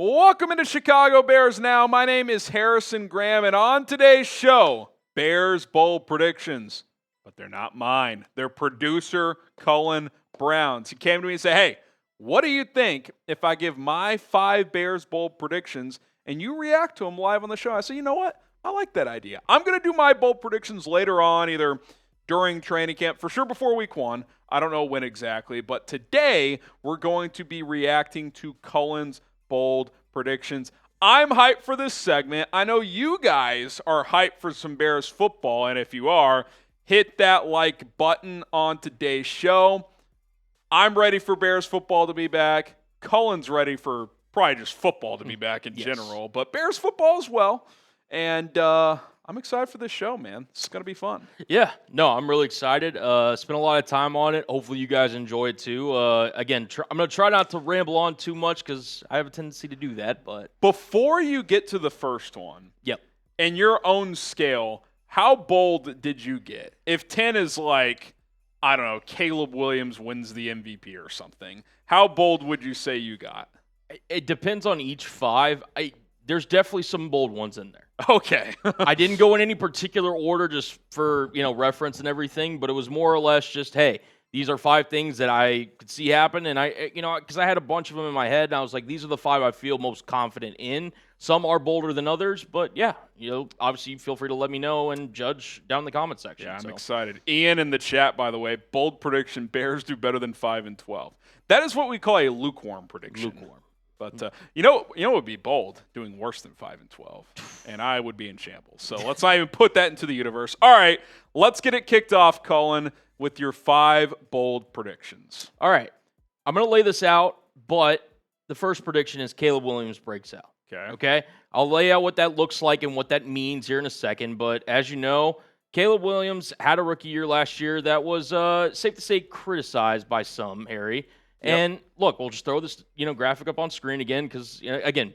Welcome into Chicago Bears Now. My name is Harrison Graham, and on today's show, Bears bold predictions. But they're not mine. They're producer Cullen Brown's. He came to me and said, hey, what do you think if I give my 5 Bears bold predictions and you react to them live on the show? I said, you know what? I like that idea. I'm going to do my bold predictions later on, either during training camp, for sure before week 1. I don't know when exactly, but today we're going to be reacting to Cullen's bold predictions. I'm hyped for this segment. I know you guys are hyped for some Bears football, and if you are, hit that like button on today's show. I'm ready for Bears football to be back. Cullen's ready for probably just football to be back in general, but Bears football as well. And I'm excited for this show, man. It's going to be fun. Yeah, no, I'm really excited. Spent a lot of time on it. Hopefully you guys enjoy it too. Again, I'm going to try not to ramble on too much because I have a tendency to do that. But before you get to the first one, in your own scale, how bold did you get? If 10 is like, I don't know, Caleb Williams wins the MVP or something, how bold would you say you got? It depends on each 5. There's definitely some bold ones in there. Okay. I didn't go in any particular order just for, reference and everything, but it was more or less just, hey, these are 5 things that I could see happen. And because I had a bunch of them in my head, and I was like, these are the 5 I feel most confident in. Some are bolder than others, but yeah, obviously feel free to let me know and judge down in the comment section. Yeah, I'm excited. Ian in the chat, by the way, bold prediction, Bears do better than 5-12. That is what we call a lukewarm prediction. Lukewarm. But you know what would be bold? Doing worse than 5-12, and I would be in shambles. So let's not even put that into the universe. All right, let's get it kicked off, Cullen, with your 5 bold predictions. All right, I'm going to lay this out, but the first prediction is Caleb Williams breaks out. Okay, I'll lay out what that looks like and what that means here in a second. But as you know, Caleb Williams had a rookie year last year that was safe to say criticized by some, Harry. And look, we'll just throw this, graphic up on screen again because, again,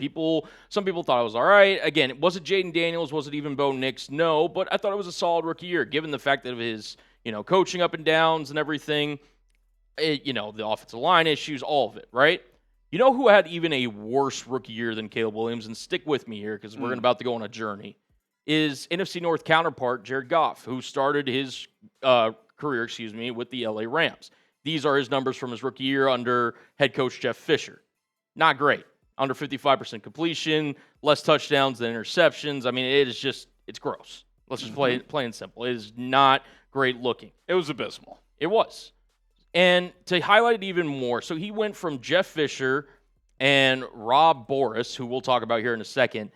some people thought it was all right. Again, was it Jaden Daniels? Was it even Bo Nix? No, but I thought it was a solid rookie year given the fact that of his, coaching up and downs and everything, the offensive line issues, all of it, right? You know who had even a worse rookie year than Caleb Williams, and stick with me here because we're about to go on a journey, is NFC North counterpart Jared Goff, who started his career, with the LA Rams. These are his numbers from his rookie year under head coach Jeff Fisher. Not great. Under 55% completion, less touchdowns than interceptions. I mean, it's gross. Let's just play it plain and simple. It is not great looking. It was abysmal. It was. And to highlight it even more, so he went from Jeff Fisher and Rob Boris, who we'll talk about here in a second,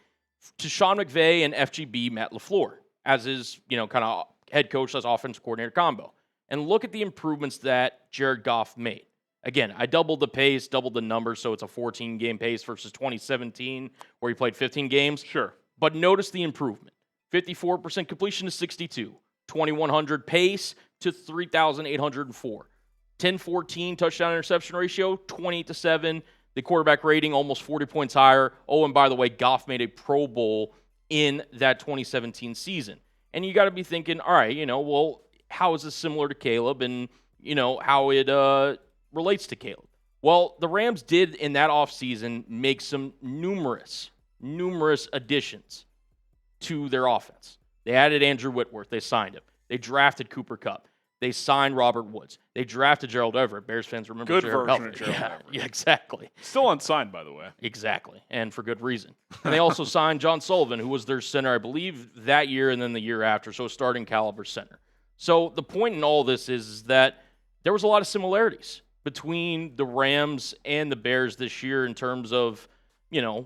to Sean McVay and FGB Matt LaFleur as his, kind of head coach / offense coordinator combo. And look at the improvements that Jared Goff made. Again, I doubled the pace, doubled the numbers, so it's a 14-game pace versus 2017 where he played 15 games. Sure. But notice the improvement. 54% completion to 62. 2,100 pace to 3,804. 10-14 touchdown interception ratio, 28-7. The quarterback rating almost 40 points higher. Oh, and by the way, Goff made a Pro Bowl in that 2017 season. And you got to be thinking, all right, how is this similar to Caleb and, how it relates to Caleb? Well, the Rams did in that offseason make some numerous additions to their offense. They added Andrew Whitworth. They signed him. They drafted Cooper Kupp. They signed Robert Woods. They drafted Gerald Everett. Bears fans remember good Gerald version Everett. of Gerald Everett. Yeah, exactly. Still unsigned, by the way. Exactly, and for good reason. And they also signed John Sullivan, who was their center, I believe, that year and then the year after, so starting caliber center. So the point in all this is that there was a lot of similarities between the Rams and the Bears this year in terms of,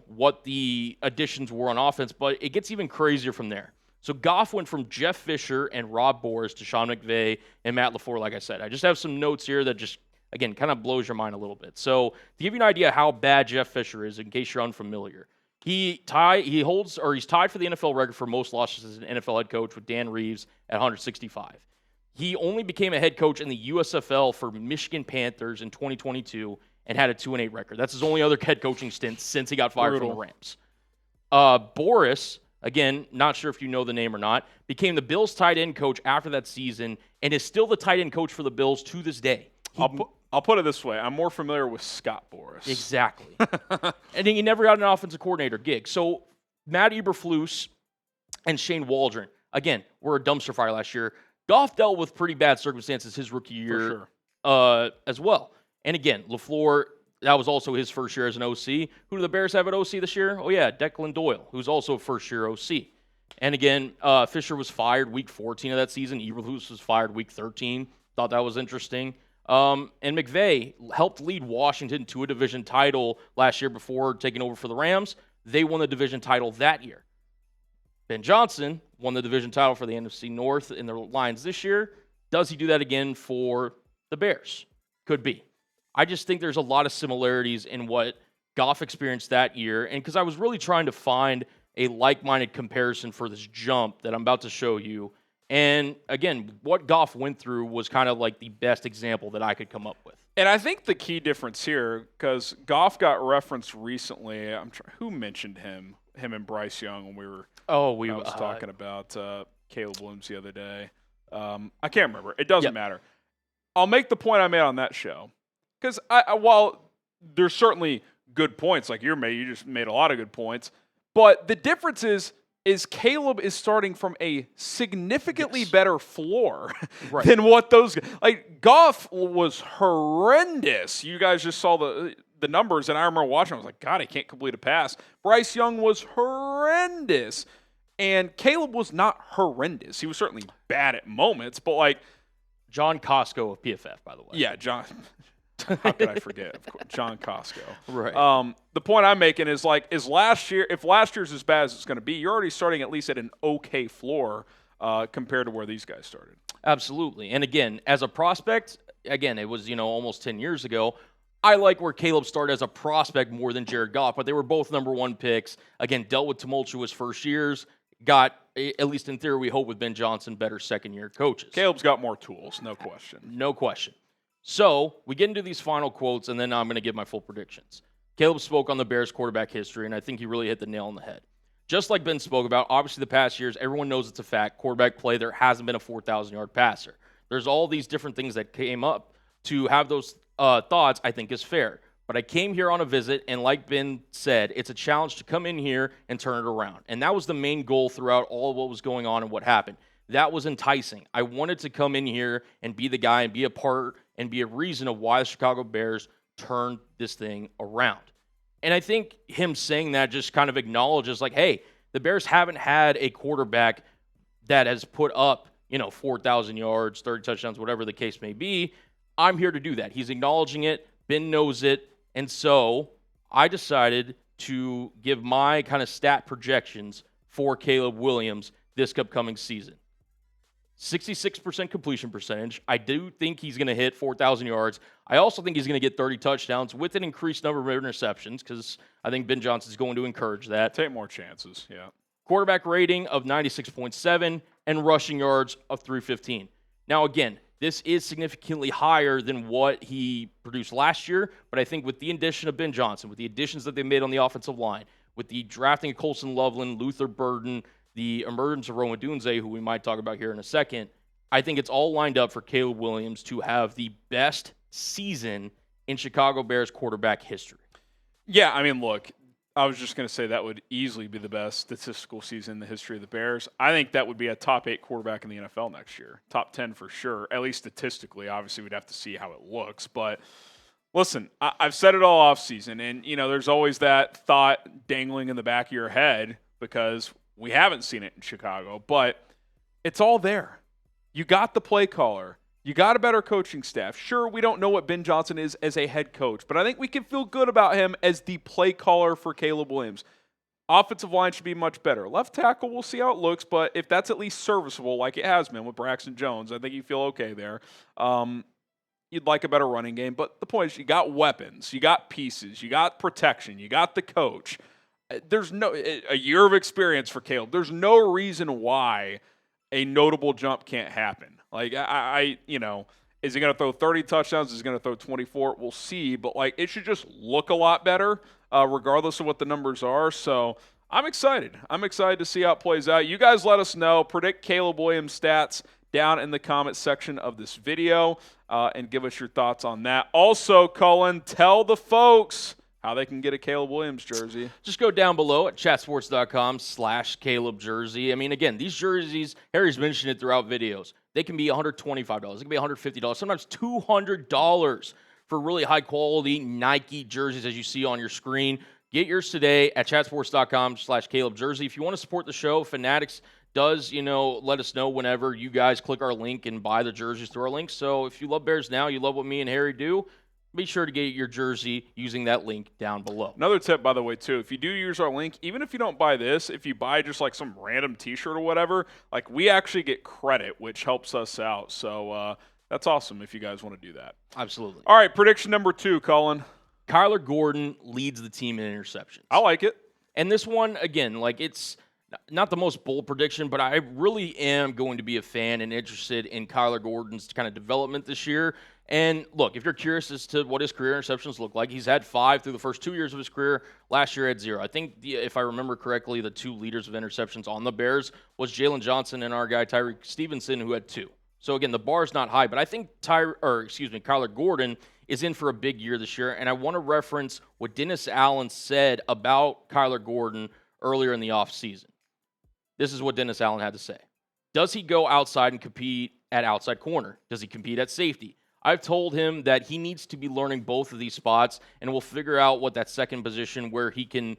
what the additions were on offense, but it gets even crazier from there. So Goff went from Jeff Fisher and Rob Boris to Sean McVay and Matt LaFleur, like I said. I just have some notes here that just, again, kind of blows your mind a little bit. So to give you an idea how bad Jeff Fisher is, in case you're unfamiliar, he's tied for the NFL record for most losses as an NFL head coach with Dan Reeves at 165. He only became a head coach in the USFL for Michigan Panthers in 2022 and had a 2-8 record. That's his only other head coaching stint since he got fired from the Rams. Boris, again, not sure if you know the name or not, became the Bills tight end coach after that season and is still the tight end coach for the Bills to this day. I'll put it this way. I'm more familiar with Scott Boras. Exactly. And then he never got an offensive coordinator gig. So Matt Eberflus and Shane Waldron, again, were a dumpster fire last year. Goff dealt with pretty bad circumstances his rookie year as well. And again, LaFleur, that was also his first year as an OC. Who do the Bears have at OC this year? Oh, yeah, Declan Doyle, who's also a first-year OC. And again, Fisher was fired week 14 of that season. Eberflus was fired week 13. Thought that was interesting. And McVay helped lead Washington to a division title last year before taking over for the Rams. They won the division title that year. Ben Johnson won the division title for the NFC North in the Lions this year. Does he do that again for the Bears? Could be. I just think there's a lot of similarities in what Goff experienced that year. And because I was really trying to find a like-minded comparison for this jump that I'm about to show you. And again, what Goff went through was kind of like the best example that I could come up with. And I think the key difference here, because Goff got referenced recently, who mentioned him and Bryce Young when we were I was talking about Caleb Williams the other day. I can't remember. It doesn't matter. I'll make the point I made on that show. Because while there's certainly good points, like you just made a lot of good points, but the difference is Caleb is starting from a significantly better floor than what those – like, Goff was horrendous. You guys just saw the numbers, and I remember watching. I was like, God, he can't complete a pass. Bryce Young was horrendous, and Caleb was not horrendous. He was certainly bad at moments, but like – John Costco of PFF, by the way. Yeah, John – how could I forget? Of course, John Costco. Right. The point I'm making is if last year's as bad as it's going to be, you're already starting at least at an okay floor compared to where these guys started. Absolutely. And again, as a prospect, it was almost 10 years ago. I like where Caleb started as a prospect more than Jared Goff, but they were both number one picks. Again, dealt with tumultuous first years. Got, at least in theory, we hope with Ben Johnson, better second-year coaches. Caleb's got more tools, no question. No question. So we get into these final quotes, and then I'm going to give my full predictions. Caleb spoke on the Bears' quarterback history, and I think he really hit the nail on the head. Just like Ben spoke about, obviously the past years, everyone knows it's a fact. Quarterback play, there hasn't been a 4,000-yard passer. There's all these different things that came up. To have those thoughts, I think, is fair. But I came here on a visit, and like Ben said, it's a challenge to come in here and turn it around. And that was the main goal throughout all of what was going on and what happened. That was enticing. I wanted to come in here and be the guy and be a part and be a reason of why the Chicago Bears turned this thing around. And I think him saying that just kind of acknowledges, like, hey, the Bears haven't had a quarterback that has put up, 4,000 yards, 30 touchdowns, whatever the case may be. I'm here to do that. He's acknowledging it. Ben knows it. And so I decided to give my kind of stat projections for Caleb Williams this upcoming season. 66% completion percentage. I do think he's going to hit 4,000 yards. I also think he's going to get 30 touchdowns with an increased number of interceptions because I think Ben Johnson's going to encourage that. Take more chances, yeah. Quarterback rating of 96.7 and rushing yards of 315. Now, again, this is significantly higher than what he produced last year, but I think with the addition of Ben Johnson, with the additions that they made on the offensive line, with the drafting of Colson Loveland, Luther Burden, the emergence of Rome Odunze, who we might talk about here in a second, I think it's all lined up for Caleb Williams to have the best season in Chicago Bears quarterback history. Yeah, I mean, look, I was just going to say that would easily be the best statistical season in the history of the Bears. I think that would be a top 8 quarterback in the NFL next year. Top 10 for sure, at least statistically. Obviously, we'd have to see how it looks. But listen, I've said it all offseason, and, there's always that thought dangling in the back of your head because we haven't seen it in Chicago, but it's all there. You got the play caller. You got a better coaching staff. Sure, we don't know what Ben Johnson is as a head coach, but I think we can feel good about him as the play caller for Caleb Williams. Offensive line should be much better. Left tackle, we'll see how it looks, but if that's at least serviceable like it has been with Braxton Jones, I think you feel okay there. You'd like a better running game, but the point is you got weapons, you got pieces, you got protection, you got the coach. There's a year of experience for Caleb. There's no reason why a notable jump can't happen. Like, is he going to throw 30 touchdowns? Is he going to throw 24? We'll see. But, it should just look a lot better regardless of what the numbers are. So, I'm excited. I'm excited to see how it plays out. You guys let us know. Predict Caleb Williams stats down in the comment section of this video and give us your thoughts on that. Also, Cullen, tell the folks how they can get a Caleb Williams jersey. Just go down below at chatsports.com/Caleb jersey. I mean, again, these jerseys, Harry's mentioned it throughout videos. They can be $125. They can be $150, sometimes $200 for really high-quality Nike jerseys, as you see on your screen. Get yours today at chatsports.com/Caleb jersey. If you want to support the show, Fanatics does, let us know whenever you guys click our link and buy the jerseys through our link. So if you love Bears now, you love what me and Harry do, be sure to get your jersey using that link down below. Another tip, by the way, too, if you do use our link, even if you don't buy this, if you buy just like some random t-shirt or whatever, like we actually get credit, which helps us out. So that's awesome if you guys want to do that. Absolutely. All right, prediction number 2, Cullen. Kyler Gordon leads the team in interceptions. I like it. And this one, again, it's not the most bold prediction, but I really am going to be a fan and interested in Kyler Gordon's kind of development this year. And look, if you're curious as to what his career interceptions look like, he's had 5 through the first 2 years of his career. Last year had 0. I think, if I remember correctly, the 2 leaders of interceptions on the Bears was Jaylon Johnson and our guy Tyrique Stevenson, who had 2. So again, the bar's not high, but I think Kyler Gordon is in for a big year this year. And I want to reference what Dennis Allen said about Kyler Gordon earlier in the offseason. This is what Dennis Allen had to say. Does he go outside and compete at outside corner? Does he compete at safety? I've told him that he needs to be learning both of these spots, and we'll figure out what that second position where he can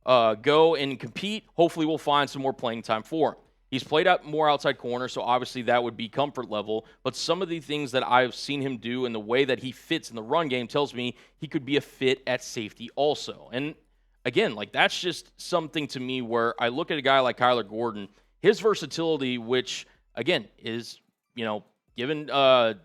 go and compete. Hopefully we'll find some more playing time for him. He's played out more outside corner, so obviously that would be comfort level. But some of the things that I've seen him do and the way that he fits in the run game tells me he could be a fit at safety also. And again, that's just something to me where I look at a guy like Kyler Gordon, his versatility, which, again, is, given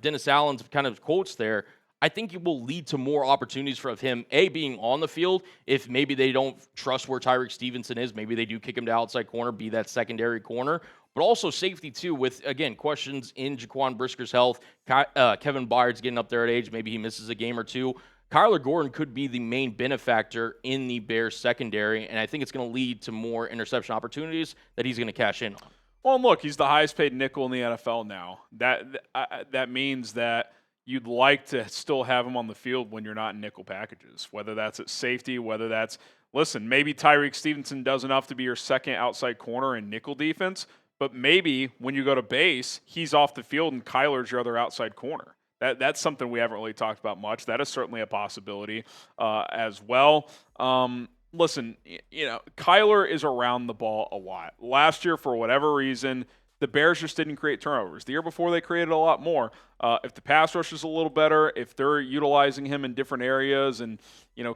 Dennis Allen's kind of quotes there, I think it will lead to more opportunities for him, A, being on the field. If maybe they don't trust where Tyrique Stevenson is, maybe they do kick him to outside corner, be that secondary corner. But also safety, too, with, again, questions in Jaquan Brisker's health. Kevin Byard's getting up there at age. Maybe he misses a game or two. Kyler Gordon could be the main benefactor in the Bears secondary, and I think it's going to lead to more interception opportunities that he's going to cash in on. Well, and look, he's the highest paid nickel in the NFL now. That means that you'd like to still have him on the field when you're not in nickel packages, whether that's at safety, whether that's, maybe Tyrique Stevenson does enough to be your second outside corner in nickel defense, but maybe when you go to base, he's off the field and Kyler's your other outside corner. That's something we haven't really talked about much. That is certainly a possibility as well. Kyler is around the ball a lot. Last year, for whatever reason, the Bears just didn't create turnovers. The year before, they created a lot more. If the pass rush is a little better, if they're utilizing him in different areas and,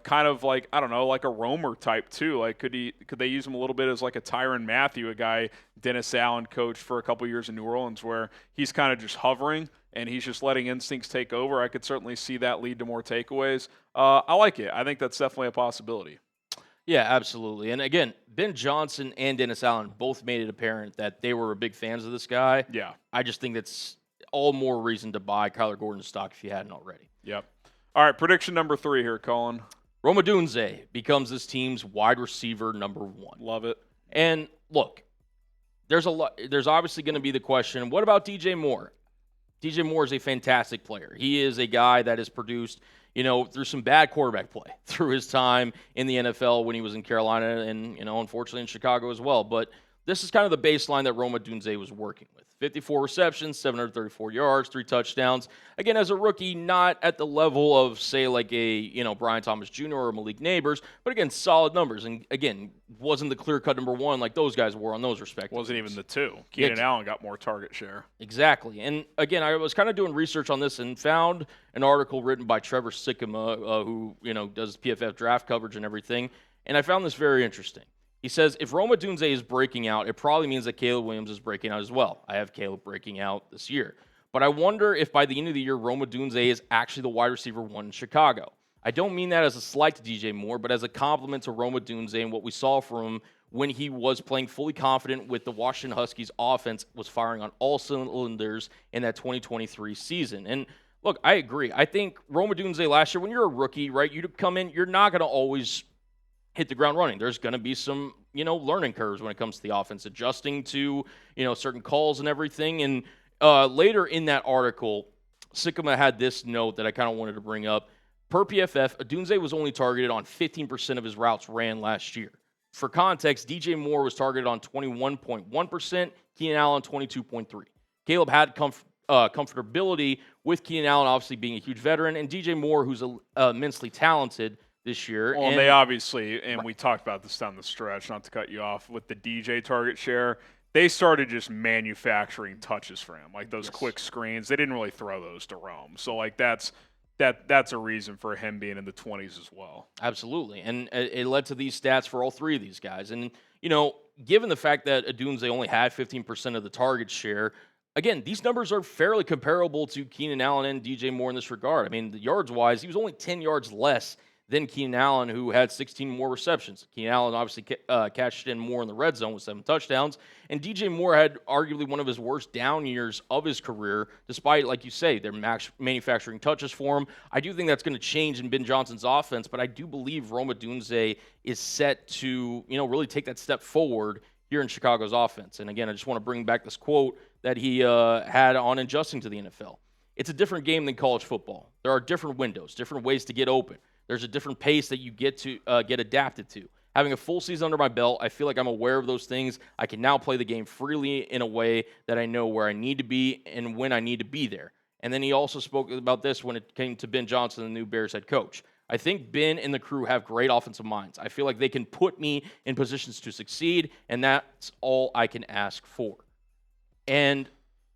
kind of like a roamer type too. Could they use him a little bit as like a Tyrann Mathieu, a guy Dennis Allen coached for a couple years in New Orleans, where he's kind of just hovering and he's just letting instincts take over. I could certainly see that lead to more takeaways. I like it. I think that's definitely a possibility. Yeah, absolutely. And again, Ben Johnson and Dennis Allen both made it apparent that they were big fans of this guy. Yeah. I just think that's all more reason to buy Kyler Gordon's stock if you hadn't already. Yep. All right, prediction number 3 here, Cullen. Rome Odunze becomes this team's wide receiver number 1. Love it. And look, there's obviously going to be the question, what about DJ Moore? DJ Moore is a fantastic player. He is a guy that has produced, through some bad quarterback play through his time in the NFL when he was in Carolina and, unfortunately in Chicago as well. But this is kind of the baseline that Rome Odunze was working with. 54 receptions, 734 yards, 3 touchdowns. Again, as a rookie, not at the level of, say, like a, Brian Thomas Jr. or Malik Neighbors, but again, solid numbers. And again, wasn't the clear-cut number 1 like those guys were on those respective Wasn't teams. Even the 2. Keenan Allen got more target share. Exactly. And again, I was kind of doing research on this and found an article written by Trevor Sikkema, who, does PFF draft coverage and everything. And I found this very interesting. He says, if Rome Odunze is breaking out, it probably means that Caleb Williams is breaking out as well. I have Caleb breaking out this year. But I wonder if by the end of the year, Rome Odunze is actually the wide receiver 1 in Chicago. I don't mean that as a slight to DJ Moore, but as a compliment to Rome Odunze and what we saw from him when he was playing fully confident with the Washington Huskies offense, was firing on all cylinders in that 2023 season. And look, I agree. I think Rome Odunze last year, when you're a rookie, right, you come in, you're not going to always hit the ground running. There's going to be some, learning curves when it comes to the offense, adjusting to, certain calls and everything. And Later in that article, Sycamore had this note that I kind of wanted to bring up. Per PFF, Odunze was only targeted on 15% of his routes ran last year. For context, DJ Moore was targeted on 21.1%, Keenan Allen 22.3%. Caleb had comfortability with Keenan Allen obviously being a huge veteran, and DJ Moore, who's immensely talented this year. Well, and they obviously, and we talked about this down the stretch, not to cut you off, with the DJ target share, they started just manufacturing touches for him, like those quick screens. They didn't really throw those to Rome. So, like, that's a reason for him being in the 20s as well. Absolutely. And it led to these stats for all three of these guys. And, you know, given the fact that Odunze only had 15% of the target share, again, these numbers are fairly comparable to Keenan Allen and DJ Moore in this regard. I mean, the yards-wise, he was only 10 yards less than Keenan Allen, who had 16 more receptions. Keenan Allen obviously cashed in more in the red zone with 7 touchdowns. And DJ Moore had arguably one of his worst down years of his career, despite, like you say, their manufacturing touches for him. I do think that's going to change in Ben Johnson's offense, but I do believe Rome Odunze is set to, you know, really take that step forward here in Chicago's offense. And again, I just want to bring back this quote that he had on adjusting to the NFL. It's a different game than college football. There are different windows, different ways to get open. There's a different pace that you get to get adapted to. Having a full season under my belt, I feel like I'm aware of those things. I can now play the game freely in a way that I know where I need to be and when I need to be there. And then he also spoke about this when it came to Ben Johnson, the new Bears head coach. I think Ben and the crew have great offensive minds. I feel like they can put me in positions to succeed, and that's all I can ask for. And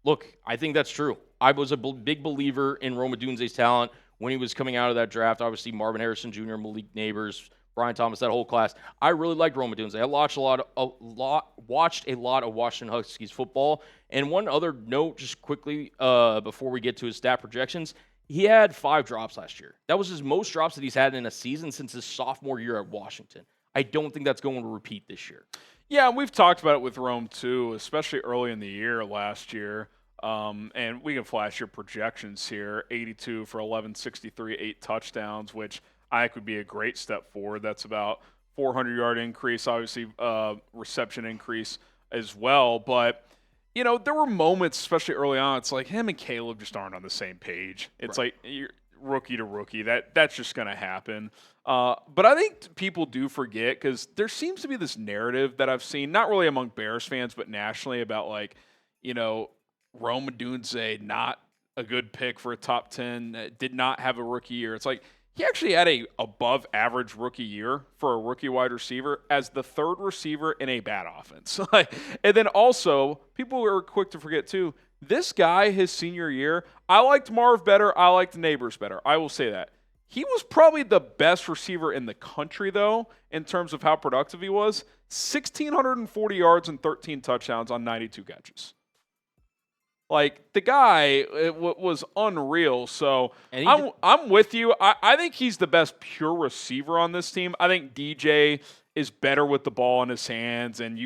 look, I think that's true. I was a big believer in Rome Odunze's talent when he was coming out of that draft. Obviously, Marvin Harrison Jr., Malik Neighbors, Brian Thomas, that whole class. I really liked Rome Odunze. I watched a lot of Washington Huskies football. And one other note, just quickly, before we get to his stat projections, he had 5 drops last year. That was his most drops that he's had in a season since his sophomore year at Washington. I don't think that's going to repeat this year. Yeah, we've talked about it with Rome too, especially early in the year last year. And we can flash your projections here. 82 for 1163, 8 touchdowns, which I think would be a great step forward. That's about 400-yard increase, obviously reception increase as well. But, you know, there were moments, especially early on, it's like him and Caleb just aren't on the same page. It's right. Like you're rookie to rookie. That's just going to happen. But I think people do forget, because there seems to be this narrative that I've seen, not really among Bears fans, but nationally, about, like, you know, Rome Odunze, not a good pick for a top 10, did not have a rookie year. It's like he actually had a above average rookie year for a rookie wide receiver as the 3rd receiver in a bad offense. And then also, people are quick to forget too, this guy, his senior year, I liked Marv better, I liked Neighbors better. I will say that. He was probably the best receiver in the country, though, in terms of how productive he was. 1,640 yards and 13 touchdowns on 92 catches. Like, the guy was unreal. So I'm with you. I think he's the best pure receiver on this team. I think DJ is better with the ball in his hands, and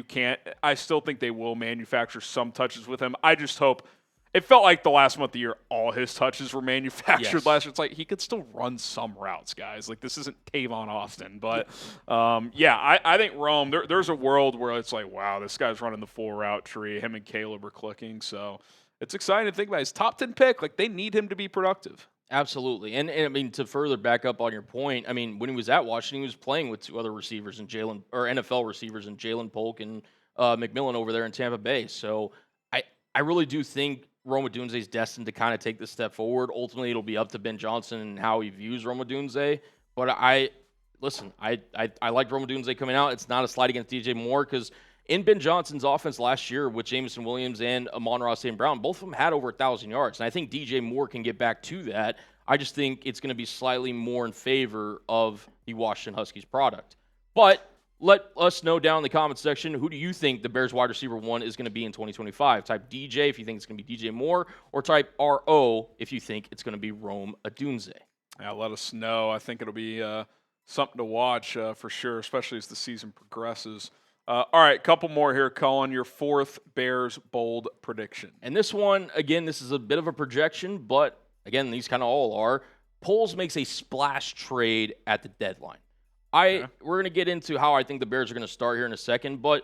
I still think they will manufacture some touches with him. I just hope. It felt like the last month of the year, all his touches were manufactured last year. It's like he could still run some routes, guys. Like, this isn't Tavon Austin. But, I think Rome, there's a world where it's like, wow, this guy's running the full route tree. Him and Caleb are clicking. So it's exciting to think about. His top 10 pick, like, they need him to be productive. Absolutely. And I mean, to further back up on your point, I mean, when he was at Washington, he was playing with 2 other receivers and NFL receivers, and Jalen Polk and McMillan over there in Tampa Bay. So I really do think Rome Odunze is destined to kind of take this step forward. Ultimately, it'll be up to Ben Johnson and how he views Rome Odunze. But I like Rome Odunze coming out. It's not a slide against DJ Moore, because in Ben Johnson's offense last year with Jameson Williams and Amon-Ra St. Brown, both of them had over 1,000 yards. And I think DJ Moore can get back to that. I just think it's going to be slightly more in favor of the Washington Huskies product. But let us know down in the comments section, who do you think the Bears wide receiver 1 is going to be in 2025? Type DJ if you think it's going to be DJ Moore, or type RO if you think it's going to be Rome Odunze. Yeah, let us know. I think it'll be something to watch for sure, especially as the season progresses. All right, couple more here, Cullen. Your 4th Bears bold prediction. And this one, again, this is a bit of a projection, but again, these kind of all are. Poles makes a splash trade at the deadline. We're going to get into how I think the Bears are going to start here in a second, but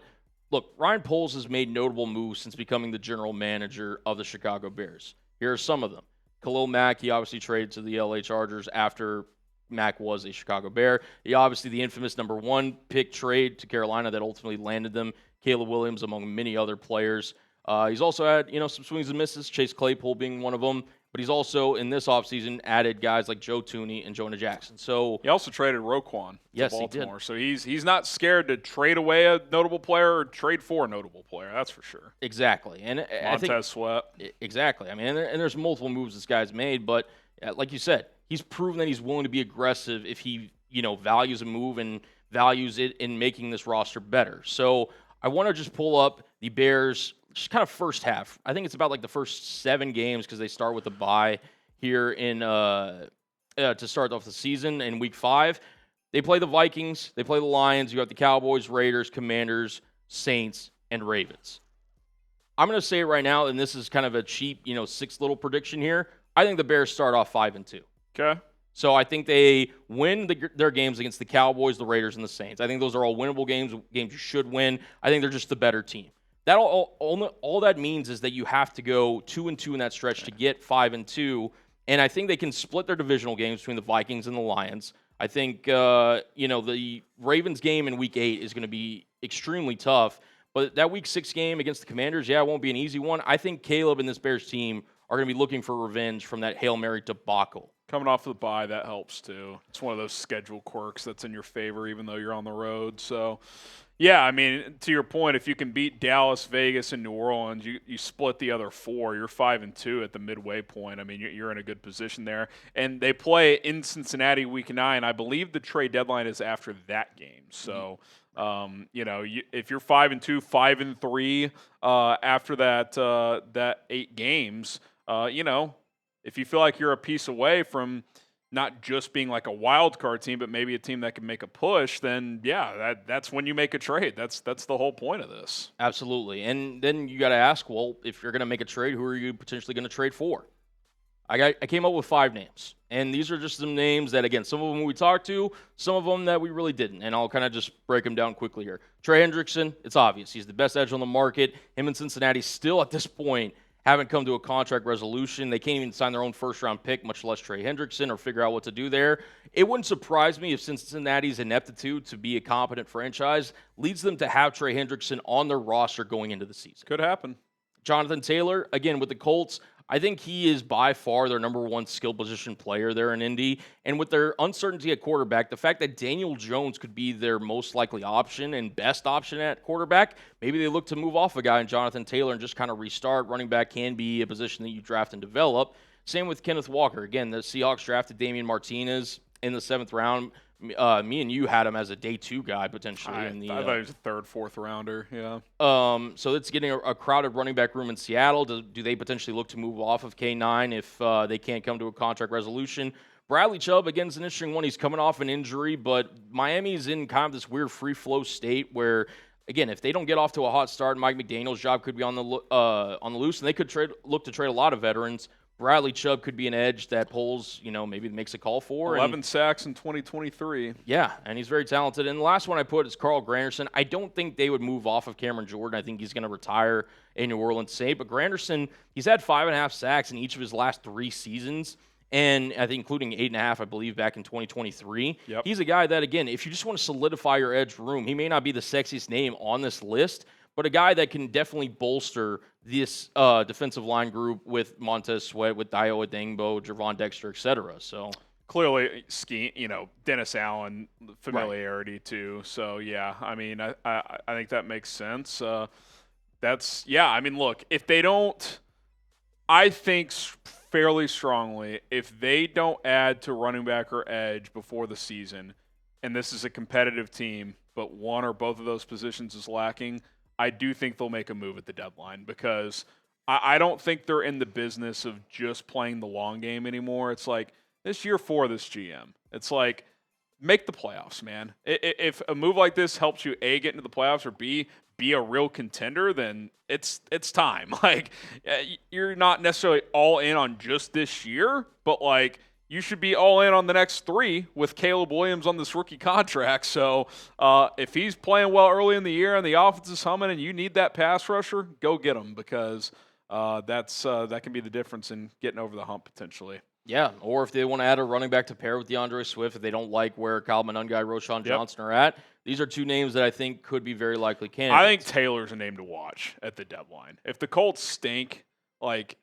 look, Ryan Poles has made notable moves since becoming the general manager of the Chicago Bears. Here are some of them. Khalil Mack, he obviously traded to the LA Chargers after Mack was a Chicago Bear. He obviously the infamous number 1 pick trade to Carolina that ultimately landed them. Caleb Williams, among many other players. He's also had, some swings and misses, Chase Claypool being one of them. But he's also, in this offseason, added guys like Joe Thuney and Jonah Jackson. So he also traded Roquan to Baltimore. He did. So he's not scared to trade away a notable player or trade for a notable player. That's for sure. Exactly. And I think Sweat. Exactly. I mean, and there's multiple moves this guy's made. But like you said, he's proven that he's willing to be aggressive if he, values a move and values it in making this roster better. So I want to just pull up the Bears' just kind of first half. I think it's about like the first 7 games because they start with a bye here in to start off the season in Week 5. They play the Vikings, they play the Lions. You got the Cowboys, Raiders, Commanders, Saints, and Ravens. I'm going to say it right now, and this is kind of a cheap, 6 little prediction here. I think the Bears start off 5-2. Okay. So I think they win their games against the Cowboys, the Raiders, and the Saints. I think those are all winnable games you should win. I think they're just the better team. That all that means is that you have to go 2-2 in that stretch to get 5-2, and I think they can split their divisional games between the Vikings and the Lions. I think the Ravens game in Week 8 is going to be extremely tough, but that Week 6 game against the Commanders, it won't be an easy one. I think Caleb and this Bears team are going to be looking for revenge from that Hail Mary debacle. Coming off of the bye, that helps too. It's one of those schedule quirks that's in your favor, even though you're on the road. So. Yeah, I mean, to your point, if you can beat Dallas, Vegas, and New Orleans, you split the other 4. You're 5-2 at the midway point. I mean, you're in a good position there. And they play in Cincinnati Week 9. I believe the trade deadline is after that game. So, if you're 5-2, 5-3 after that 8 games, if you feel like you're a piece away from not just being like a wild card team, but maybe a team that can make a push, then that's when you make a trade. That's the whole point of this. Absolutely. And then you got to ask, well, if you're going to make a trade, who are you potentially going to trade for? I came up with 5 names, and these are just some names that, again, some of them we talked to, some of them that we really didn't, and I'll kind of just break them down quickly here. Trey Hendrickson, it's obvious. He's the best edge on the market. Him and Cincinnati still at this point haven't come to a contract resolution. They can't even sign their own first-round pick, much less Trey Hendrickson, or figure out what to do there. It wouldn't surprise me if Cincinnati's ineptitude to be a competent franchise leads them to have Trey Hendrickson on their roster going into the season. Could happen. Jonathan Taylor, again, with the Colts, I think he is by far their number 1 skill position player there in Indy. And with their uncertainty at quarterback, the fact that Daniel Jones could be their most likely option and best option at quarterback, maybe they look to move off a guy in Jonathan Taylor and just kind of restart. Running back can be a position that you draft and develop. Same with Kenneth Walker. Again, the Seahawks drafted Damian Martinez in the 7th round. Me and you had him as a day 2 guy potentially. I thought he was a 3rd, 4th rounder. Yeah. So it's getting a crowded running back room in Seattle. Do they potentially look to move off of K9 if they can't come to a contract resolution? Bradley Chubb, again, is an interesting one. He's coming off an injury, but Miami's in kind of this weird free flow state where, again, if they don't get off to a hot start, Mike McDaniel's job could be on the loose, and they could look to trade a lot of veterans. Bradley Chubb could be an edge that Poles, maybe makes a call for. 11 sacks in 2023. Yeah, and he's very talented. And the last one I put is Carl Granderson. I don't think they would move off of Cameron Jordan. I think he's going to retire a New Orleans Saint. But Granderson, he's had 5.5 sacks in each of his last 3 seasons. And I think including 8.5, I believe, back in 2023. Yep. He's a guy that, again, if you just want to solidify your edge room, he may not be the sexiest name on this list, but a guy that can definitely bolster this defensive line group with Montez Sweat, with Dio Adengbo, Javon Dexter, et cetera. So clearly, Dennis Allen familiarity too. So yeah, I mean, I think that makes sense. Look, if they don't, I think fairly strongly, if they don't add to running back or edge before the season, and this is a competitive team, but one or both of those positions is lacking, I do think they'll make a move at the deadline because I don't think they're in the business of just playing the long game anymore. It's like, this year for this GM. It's like, make the playoffs, man. If a move like this helps you, A, get into the playoffs, or B, be a real contender, then it's time. Like, you're not necessarily all in on just this year, but like, you should be all in on the next 3 with Caleb Williams on this rookie contract. So if he's playing well early in the year and the offense is humming and you need that pass rusher, go get him, because that can be the difference in getting over the hump potentially. Yeah, or if they want to add a running back to pair with DeAndre Swift, if they don't like where Kyle Monungai, Roschon Johnson are at, these are 2 names that I think could be very likely candidates. I think Taylor's a name to watch at the deadline. If the Colts stink, like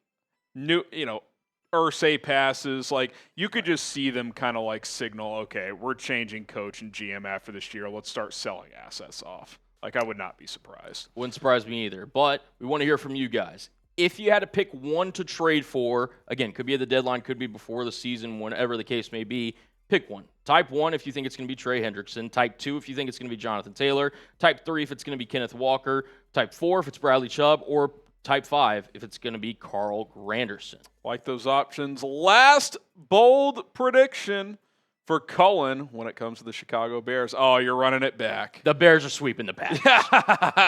Irsay passes, like you could just see them kind of like signal, okay, we're changing coach and GM after this year. Let's start selling assets off. Like, I would not be surprised. Wouldn't surprise me either. But we want to hear from you guys. If you had to pick one to trade for, again, could be at the deadline, could be before the season, whenever the case may be, pick one. Type 1 if you think it's going to be Trey Hendrickson. Type 2 if you think it's going to be Jonathan Taylor. Type 3 if it's going to be Kenneth Walker. Type 4 if it's Bradley Chubb. Or Type 5 if it's going to be Carl Granderson. Like those options. Last bold prediction for Cullen when it comes to the Chicago Bears. Oh, you're running it back. The Bears are sweeping the Packers.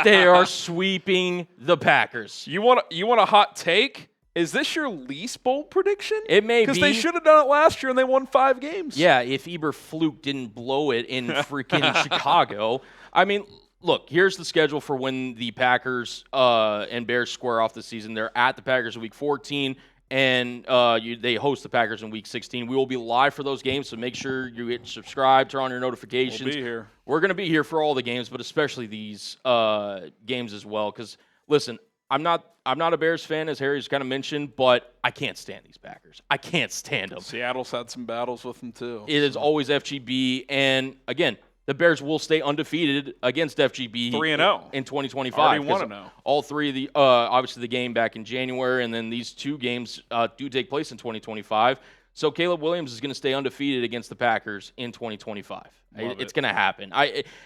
They are sweeping the Packers. You want a hot take? Is this your least bold prediction? It may be. Because they should have done it last year and they won 5 games. Yeah, if Eberfluk didn't blow it in freaking Chicago. I mean, look, here's the schedule for when the Packers and Bears square off this season. They're at the Packers in Week 14, and they host the Packers in Week 16. We will be live for those games, so make sure you hit subscribe, turn on your notifications. We'll be here. We're going to be here for all the games, but especially these games as well. Because, listen, I'm not a Bears fan, as Harry's kind of mentioned, but I can't stand these Packers. I can't stand them. Seattle's had some battles with them, too. It is always FGB, and, again, the Bears will stay undefeated against FGB 3-0 in 2025. Already 1-0. All 3 of the obviously the game back in January, and then these 2 games do take place in 2025. So Caleb Williams is going to stay undefeated against the Packers in 2025. It's going to happen.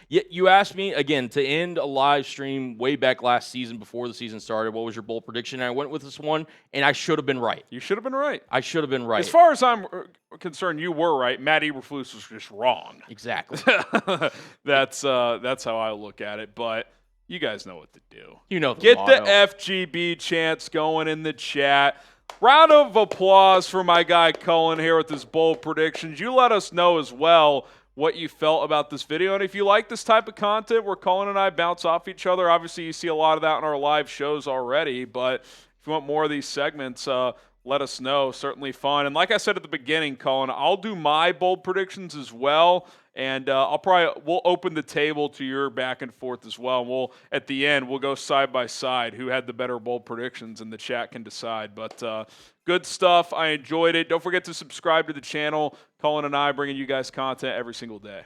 You asked me again to end a live stream way back last season before the season started. What was your bold prediction? And I went with this one, and I should have been right. You should have been right. I should have been right. As far as I'm concerned, you were right. Matt Eberflus was just wrong. Exactly. That's how I look at it. But you guys know what to do. You know the Get motto. the FGB chants going in the chat. Round of applause for my guy Cullen here with his bold predictions. You let us know as well what you felt about this video. And if you like this type of content where Cullen and I bounce off each other, obviously you see a lot of that in our live shows already. But if you want more of these segments, let us know. Certainly fun. And like I said at the beginning, Cullen, I'll do my bold predictions as well. And we'll open the table to your back and forth as well. At the end, we'll go side by side who had the better bold predictions, and the chat can decide. But good stuff. I enjoyed it. Don't forget to subscribe to the channel. Cullen and I bringing you guys content every single day.